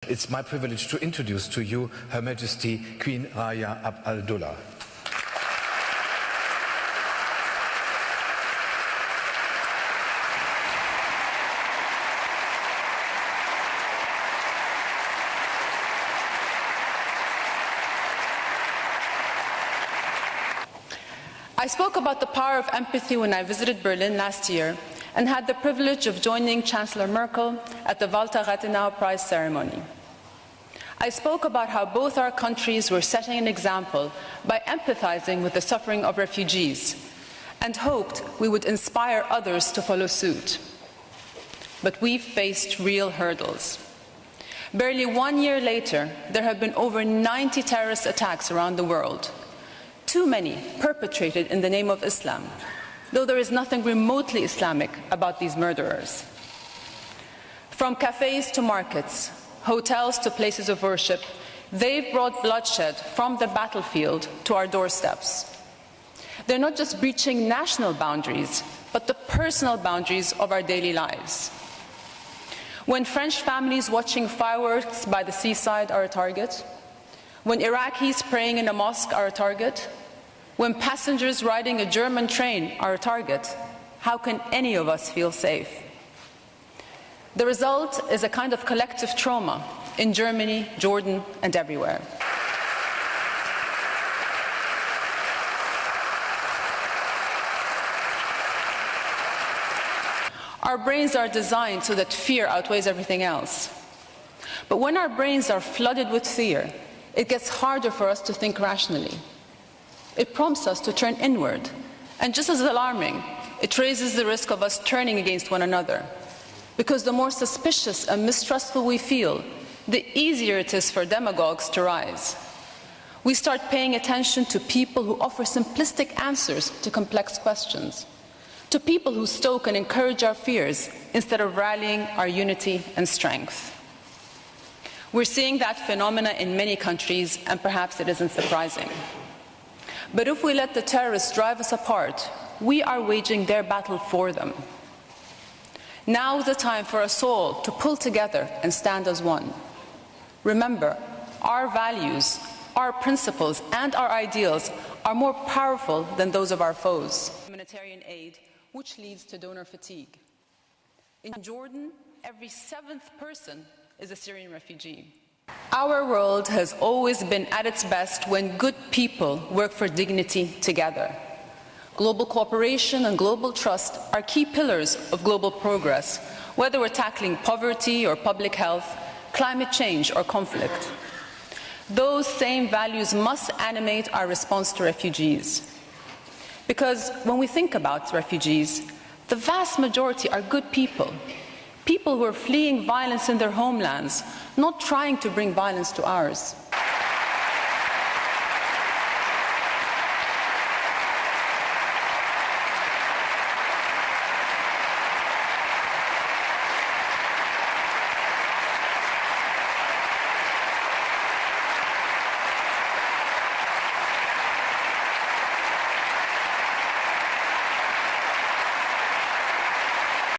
It's my privilege to introduce to you Her Majesty Queen Rania of Jordan. I spoke about the power of empathy when I visited Berlin last year and had the privilege of joining Chancellor Merkel at the Walter Rathenau Prize ceremony. I spoke about how both our countries were setting an example by empathizing with the suffering of refugees and hoped we would inspire others to follow suit. But we've faced real hurdles. Barely 1 year later, there have been over 90 terrorist attacks around the world. Too many perpetrated in the name of Islam, though there is nothing remotely Islamic about these murderers. From cafes to markets, hotels to places of worship, they've brought bloodshed from the battlefield to our doorsteps. They're not just breaching national boundaries, but the personal boundaries of our daily lives. When French families watching fireworks by the seaside are a target, when Iraqis praying in a mosque are a target, when passengers riding a German train are a target, how can any of us feel safe? The result is a kind of collective trauma in Germany, Jordan, and everywhere. Our brains are designed so that fear outweighs everything else. But when our brains are flooded with fear, it gets harder for us to think rationally. It prompts us to turn inward, and just as alarming, it raises the risk of us turning against one another. Because the more suspicious and mistrustful we feel, the easier it is for demagogues to rise. We start paying attention to people who offer simplistic answers to complex questions, to people who stoke and encourage our fears instead of rallying our unity and strength. We're seeing that phenomena in many countries, and perhaps it isn't surprising. But if we let the terrorists drive us apart, we are waging their battle for them. Now is the time for us all to pull together and stand as one. Remember, our values, our principles, and our ideals are more powerful than those of our foes. Humanitarian aid, which leads to donor fatigue. In Jordan, every 7th person is a Syrian refugee. Our world has always been at its best when good people work for dignity together. Global cooperation and global trust are key pillars of global progress, whether we're tackling poverty or public health, climate change or conflict. Those same values must animate our response to refugees. Because when we think about refugees, the vast majority are good people. People who are fleeing violence in their homelands, not trying to bring violence to ours.